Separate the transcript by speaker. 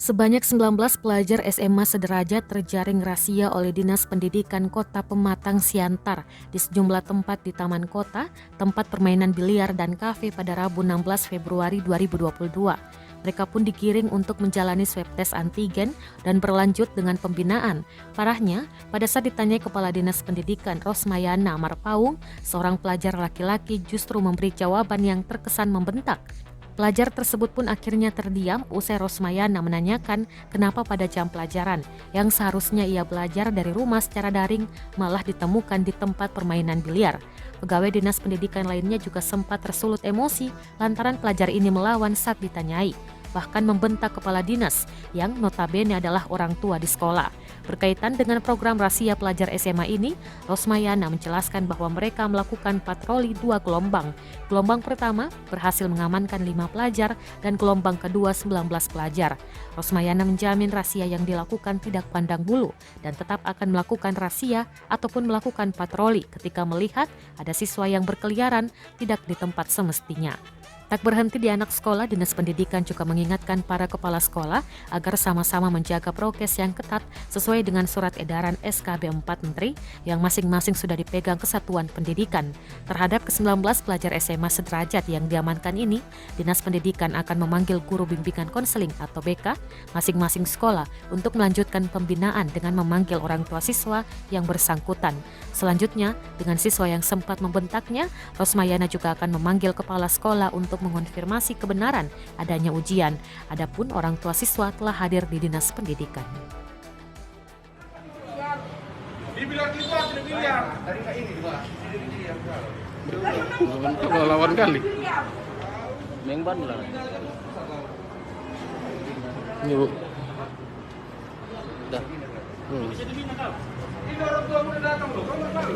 Speaker 1: Sebanyak 19 pelajar SMA sederajat terjaring razia oleh Dinas Pendidikan Kota Pematang Siantar di sejumlah tempat di Taman Kota, tempat permainan biliar dan kafe pada Rabu 16 Februari 2022. Mereka pun digiring untuk menjalani swab tes antigen dan berlanjut dengan pembinaan. Parahnya, pada saat ditanyai Kepala Dinas Pendidikan Rosmayana Marpaung, seorang pelajar laki-laki justru memberi jawaban yang terkesan membentak. Pelajar tersebut pun akhirnya terdiam usai Rosmayana menanyakan kenapa pada jam pelajaran yang seharusnya ia belajar dari rumah secara daring malah ditemukan di tempat permainan biliar. Pegawai Dinas Pendidikan lainnya juga sempat tersulut emosi lantaran pelajar ini melawan saat ditanyai, bahkan membentak kepala dinas yang notabene adalah orang tua di sekolah. Berkaitan dengan program razia pelajar SMA ini, Rosmayana menjelaskan bahwa mereka melakukan patroli 2 gelombang. Gelombang pertama berhasil mengamankan 5 pelajar dan gelombang kedua 19 pelajar. Rosmayana menjamin razia yang dilakukan tidak pandang bulu dan tetap akan melakukan razia ataupun melakukan patroli ketika melihat ada siswa yang berkeliaran tidak di tempat semestinya. Tak berhenti di anak sekolah, Dinas Pendidikan juga mengingatkan para kepala sekolah agar sama-sama menjaga prokes yang ketat sesuai dengan surat edaran SKB 4 Menteri yang masing-masing sudah dipegang Kesatuan Pendidikan. Terhadap ke-19 pelajar SMA sederajat yang diamankan ini, Dinas Pendidikan akan memanggil guru bimbingan konseling atau BK masing-masing sekolah untuk melanjutkan pembinaan dengan memanggil orang tua siswa yang bersangkutan. Selanjutnya, dengan siswa yang sempat membentaknya, Rosmayana juga akan memanggil kepala sekolah untuk mengonfirmasi kebenaran adanya ujian. Adapun orang tua siswa telah hadir di Dinas Pendidikan.
Speaker 2: Lawan kali.
Speaker 3: Mengban lah.
Speaker 2: Ini Bu.
Speaker 3: Dah.
Speaker 2: Hmm.
Speaker 4: Ini orang tua udah datang loh, kamu nggak tahu?